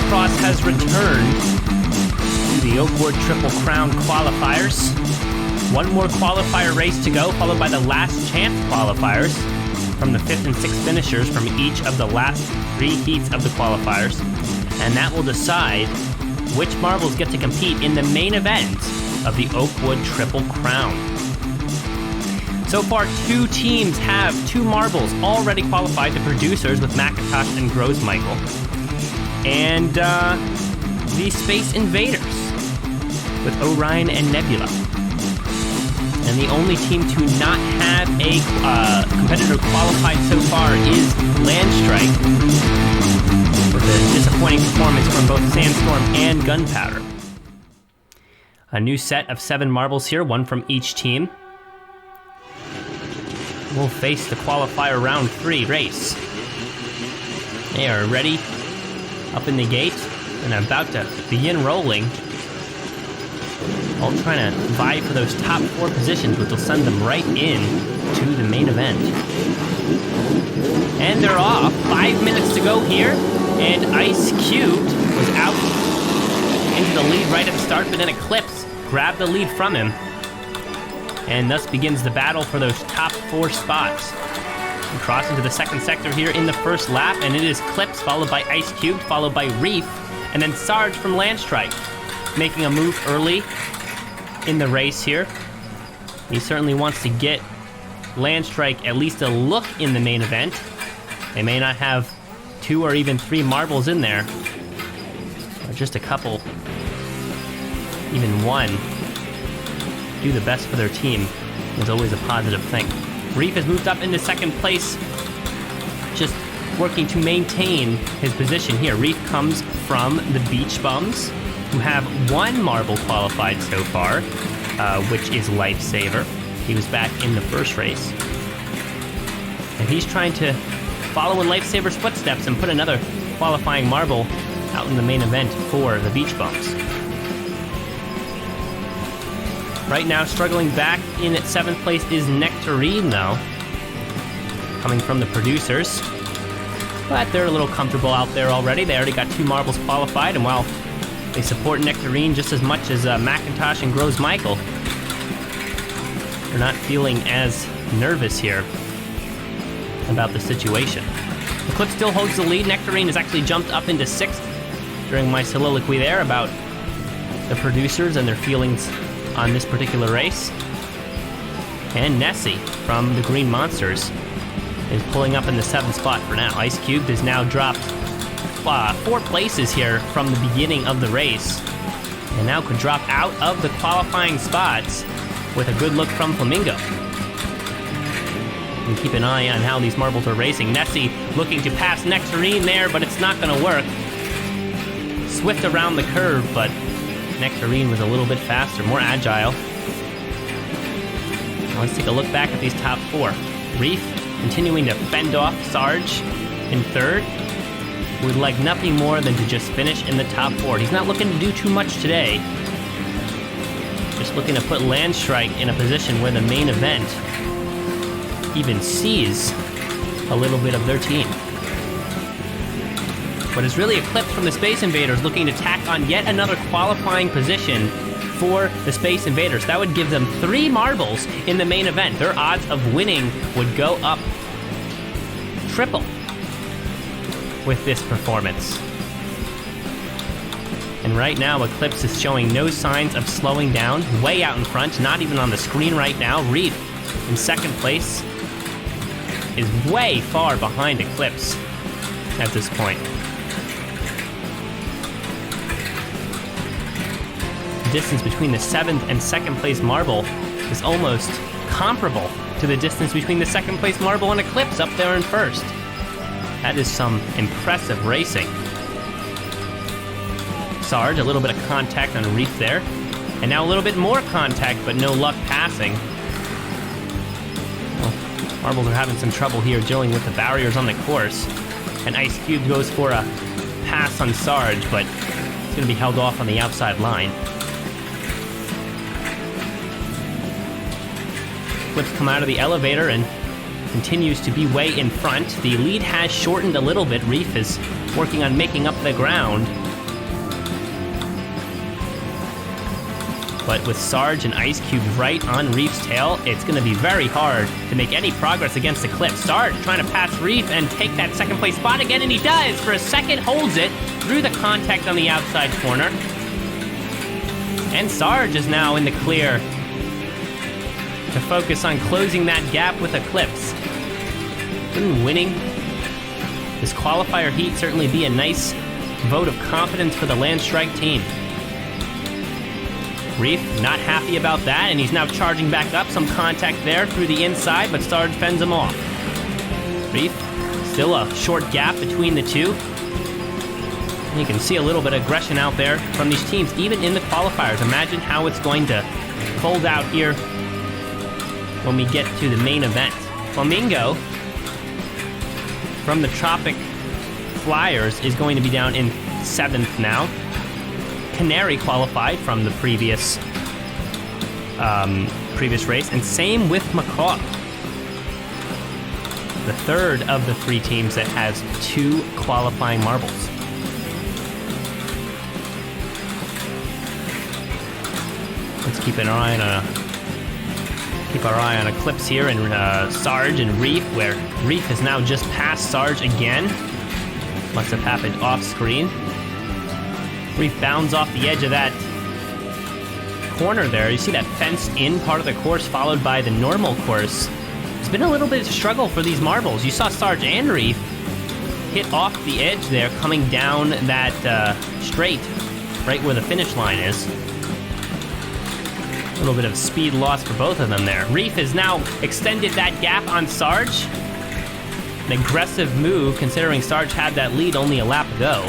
MarbleCross has returned to the Oakwood Triple Crown Qualifiers. One more qualifier race to go, followed by the last chance qualifiers from the 5th and 6th finishers from each of the last 3 heats of the qualifiers. And that will decide which marbles get to compete in the main event of the Oakwood Triple Crown. So far, 2 teams have 2 marbles already qualified, the producers with McIntosh and Michael, and the Space Invaders with Orion and Nebula. And the only team to not have a competitor qualified so far is Landstrike, with a disappointing performance from both Sandstorm and Gunpowder. A new set of 7 marbles here, 1 from each team. We'll face the qualifier round 3 race. They are ready, up in the gate, and about to begin rolling. All trying to vie for those top 4 positions, which will send them right in to the main event. And they're off. 5 minutes to go here, and Ice Cubed was out into the lead right at the start, but then Eclipse grabbed the lead from him. And thus begins the battle for those top 4 spots. We cross into the second sector here in the first lap, and it is Clips, followed by Ice Cubed, followed by Reef, and then Sarge from Landstrike, making a move early in the race here. He certainly wants to get Landstrike at least a look in the main event. They may not have 2 or even 3 marbles in there, or just a couple, even 1. Do the best for their team is always a positive thing. Reef has moved up into second place, just working to maintain his position here. Reef comes from the Beach Bums, who have 1 marble qualified so far, which is Lifesaver. He was back in the first race. And he's trying to follow in Lifesaver's footsteps and put another qualifying marble out in the main event for the Beach Bums. Right now, struggling back in at 7th place is Nectarine, though, coming from the producers. But they're a little comfortable out there already. They already got 2 marbles qualified, and while they support Nectarine just as much as McIntosh and Michael, they're not feeling as nervous here about the situation. The Clip still holds the lead. Nectarine has actually jumped up into 6th during my soliloquy there about the producers and their feelings on this particular race. And Nessie from the Green Monsters is pulling up in the 7th spot for now. Ice Cubed has now dropped 4 places here from the beginning of the race, and now could drop out of the qualifying spots with a good look from Flamingo. And keep an eye on how these marbles are racing. Nessie looking to pass Nectarine there, but it's not gonna work. Swift around the curve, but Nectarine was a little bit faster, more agile. Now let's take a look back at these top 4. Reef continuing to fend off Sarge in 3rd. Would like nothing more than to just finish in the top 4. He's not looking to do too much today. Just looking to put Landstrike in a position where the main event even sees a little bit of their team. But it's really Eclipse from the Space Invaders looking to tack on yet another qualifying position for the Space Invaders. That would give them 3 marbles in the main event. Their odds of winning would go up triple with this performance. And right now, Eclipse is showing no signs of slowing down. Way out in front, not even on the screen right now. Reef in 2nd place is way far behind Eclipse at this point. The distance between the 7th and 2nd place marble is almost comparable to the distance between the 2nd place marble and Eclipse up there in 1st. That is some impressive racing. Sarge, a little bit of contact on Reef there. And now a little bit more contact, but no luck passing. Well, marbles are having some trouble here dealing with the barriers on the course. And Ice Cube goes for a pass on Sarge, but it's going to be held off on the outside line. Flips come out of the elevator and continues to be way in front. The lead has shortened a little bit. Reef is working on making up the ground. But with Sarge and Ice Cube right on Reef's tail, it's going to be very hard to make any progress against Eclipse. Sarge trying to pass Reef and take that second place spot again, and he does. For a second, holds it through the contact on the outside corner. And Sarge is now in the clear to focus on closing that gap with Eclipse. Wouldn't winning this qualifier heat certainly be a nice vote of confidence for the Landstrike team? Reef not happy about that, and he's now charging back up. Some contact there through the inside, but Sarge fends him off. Reef, still a short gap between the two. And you can see a little bit of aggression out there from these teams, even in the qualifiers. Imagine how it's going to fold out here when we get to the main event. Flamingo from the Tropic Flyers is going to be down in 7th now. Canary qualified from the previous race, and same with McCaw, the third of the 3 teams that has 2 qualifying marbles. Let's keep our eye on Eclipse here, and Sarge and Reef, where Reef has now just passed Sarge again. Must have happened off screen. Reef bounds off the edge of that corner there. You see that fenced-in part of the course followed by the normal course. It's been a little bit of a struggle for these marbles. You saw Sarge and Reef hit off the edge there, coming down that straight, right where the finish line is. A little bit of speed loss for both of them there. Reef has now extended that gap on Sarge. An aggressive move, considering Sarge had that lead only a lap ago.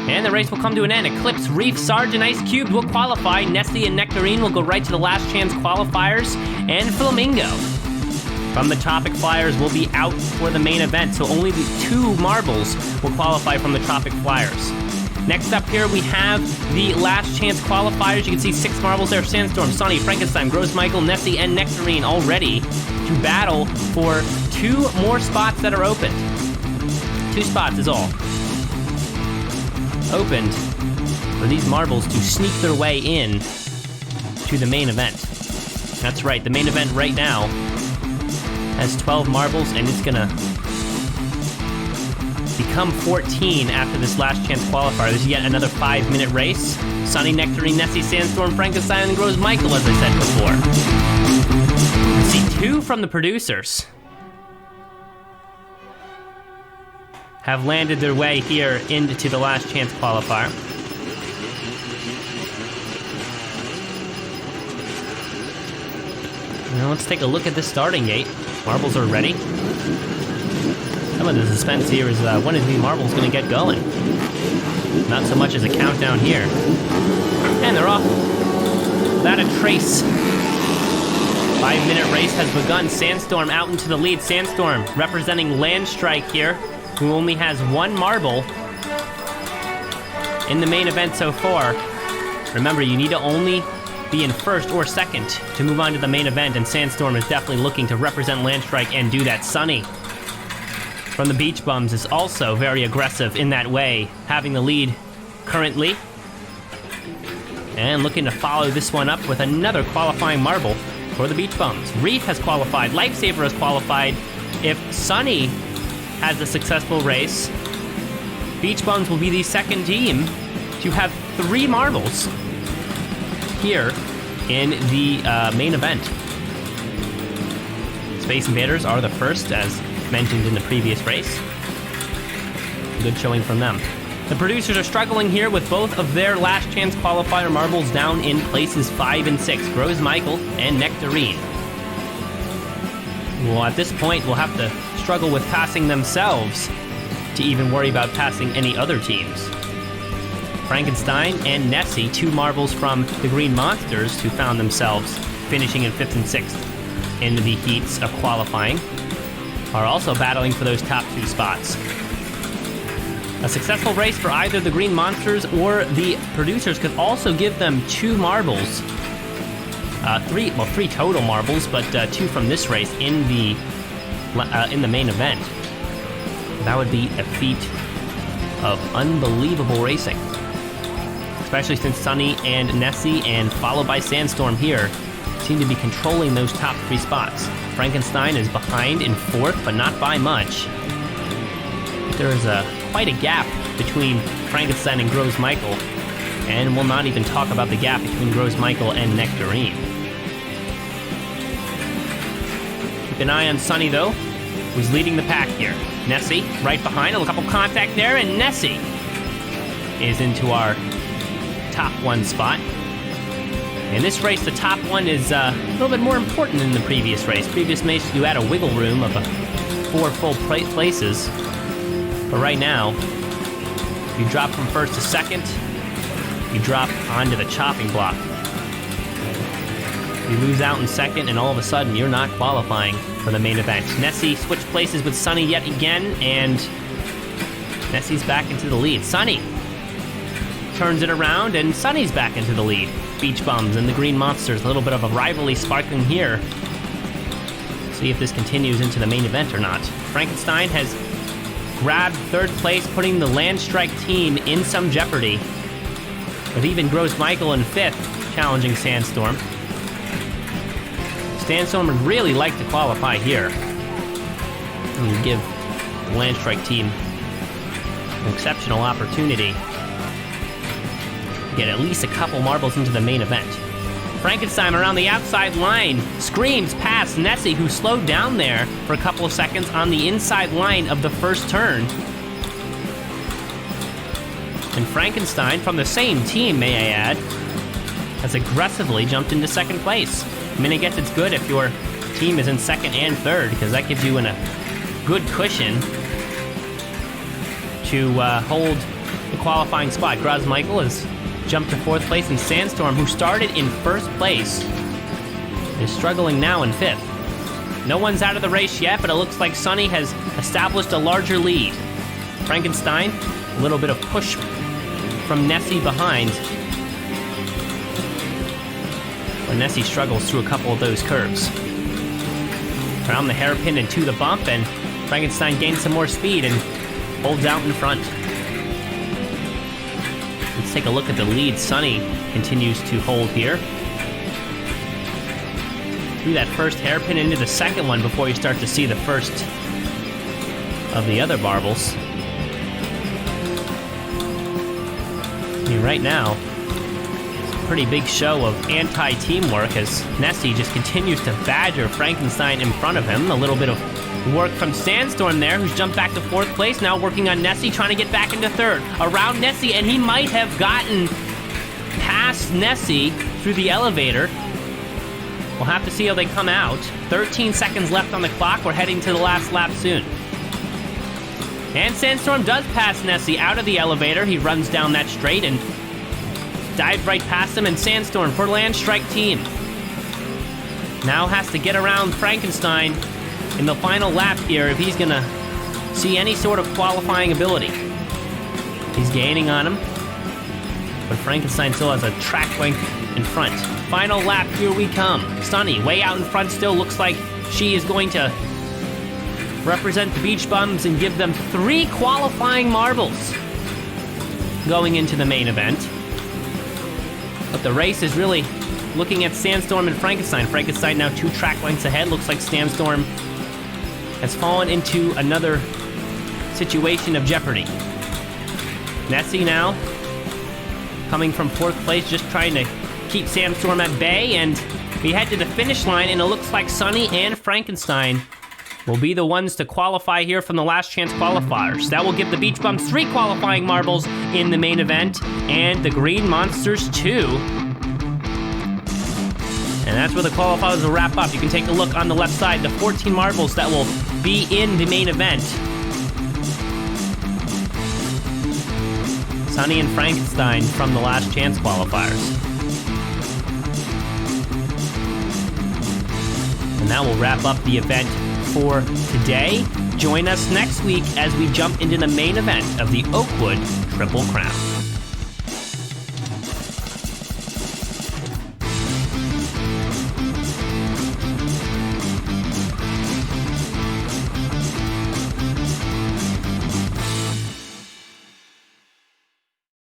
And the race will come to an end. Eclipse, Reef, Sarge, and Ice Cube will qualify. Nessie and Nectarine will go right to the last chance qualifiers. And Flamingo from the Tropic Flyers will be out for the main event, so only the 2 marbles will qualify from the Tropic Flyers. Next up here, we have the last chance qualifiers. You can see 6 marbles there. Sandstorm, Sunny, Frankenstein, Gross Michael, Nessie, and Nectarine all ready to battle for 2 more spots that are opened. 2 spots is all opened for these marbles to sneak their way in to the main event. That's right, the main event right now has 12 marbles, and it's gonna become 14 after this last chance qualifier. There's yet another 5-minute race. Sunny, Nectarine, Nessie, Sandstorm, Frankenstein, and Grows Michael, as I said before. See, 2 from the producers have landed their way here into the last chance qualifier. Now let's take a look at the starting gate. Marbles are ready. Some of the suspense here is when is the marbles going to get going? Not so much as a countdown here. And they're off without a trace. 5-minute race has begun. Sandstorm out into the lead. Sandstorm representing Landstrike here, who only has 1 marble in the main event so far. Remember, you need to only be in 1st or 2nd to move on to the main event, and Sandstorm is definitely looking to represent Landstrike and do that. Sunny from the Beach Bums is also very aggressive in that way, having the lead currently. And looking to follow this one up with another qualifying marble for the Beach Bums. Reef has qualified. Lifesaver has qualified. If Sunny has a successful race, Beach Bums will be the 2nd team to have 3 marbles here in the main event. Space Invaders are the first, as mentioned in the previous race. Good showing from them. The producers are struggling here with both of their last chance qualifier marbles down in places 5 and 6. Grows Michael and Nectarine. Well, at this point, we'll have to struggle with passing themselves to even worry about passing any other teams. Frankenstein and Nessie, 2 marbles from the Green Monsters, who found themselves finishing in 5th and 6th in the heats of qualifying, are also battling for those top 2 spots. A successful race for either the Green Monsters or the producers could also give them 2 marbles. 3 total marbles, but 2 from this race in the main event. That would be a feat of unbelievable racing. Especially since Sunny and Nessie, and followed by Sandstorm here, seem to be controlling those top 3 spots. Frankenstein is behind in 4th, but not by much. There is quite a gap between Frankenstein and Groves Michael, and we'll not even talk about the gap between Groves Michael and Nectarine. Keep an eye on Sunny, though, who's leading the pack here. Nessie right behind, a couple contact there, and Nessie is into our top 1 spot. In this race, the top 1 is a little bit more important than the previous race. Previous race, you had a wiggle room of 4 full places. But right now, you drop from 1st to 2nd, you drop onto the chopping block. You lose out in 2nd, and all of a sudden, you're not qualifying for the main event. Nessie switched places with Sunny yet again, and Nessie's back into the lead. Sunny turns it around, and Sunny's back into the lead. Beach Bums and the Green Monsters, a little bit of a rivalry sparkling here. See if this continues into the main event or not. Frankenstein has grabbed 3rd place, putting the Landstrike team in some jeopardy, with even Groves Michael in 5th, challenging Sandstorm. Sandstorm would really like to qualify here, and give the Landstrike team an exceptional opportunity to get at least a couple marbles into the main event. Frankenstein around the outside line screams past Nessie, who slowed down there for a couple of seconds on the inside line of the 1st turn. And Frankenstein, from the same team, may I add, has aggressively jumped into 2nd place. I mean, I guess it's good if your team is in 2nd and 3rd, because that gives you a good cushion to hold the qualifying spot. Groves Michael has jumped to 4th place, and Sandstorm, who started in 1st place, is struggling now in 5th. No one's out of the race yet, but it looks like Sunny has established a larger lead. Frankenstein, a little bit of push from Nessie behind, but Nessie struggles through a couple of those curves. Around the hairpin and to the bump, and Frankenstein gains some more speed and holds out in front. Let's take a look at the lead. Sunny continues to hold here. Through that 1st hairpin into the 2nd one before you start to see the 1st of the other marbles. I mean, right now, it's a pretty big show of anti-teamwork as Nessie just continues to badger Frankenstein in front of him. A little bit of work from Sandstorm there, who's jumped back to 4th place, now working on Nessie, trying to get back into 3rd. Around Nessie, and he might have gotten past Nessie through the elevator. We'll have to see how they come out. 13 seconds left on the clock. We're heading to the last lap soon. And Sandstorm does pass Nessie out of the elevator. He runs down that straight and dives right past him, and Sandstorm for Landstrike team now has to get around Frankenstein in the final lap here if he's gonna see any sort of qualifying ability. He's gaining on him, but Frankenstein still has a track length in front. Final lap, here we come. Sunny, way out in front still, looks like she is going to represent the Beach Bums and give them 3 qualifying marbles going into the main event. But the race is really looking at Sandstorm and Frankenstein. Frankenstein now 2 track lengths ahead. Looks like Sandstorm has fallen into another situation of jeopardy. Nessie now coming from 4th place, just trying to keep Sandstorm at bay, and we head to the finish line, and it looks like Sunny and Frankenstein will be the ones to qualify here from the last chance qualifiers. That will give the Beach Bums 3 qualifying marbles in the main event, and the Green Monsters 2. And that's where the qualifiers will wrap up. You can take a look on the left side, the 14 marbles that will be in the main event. Sunny and Frankenstein from the last chance qualifiers. And that will wrap up the event for today. Join us next week as we jump into the main event of the Oakwood Triple Crown.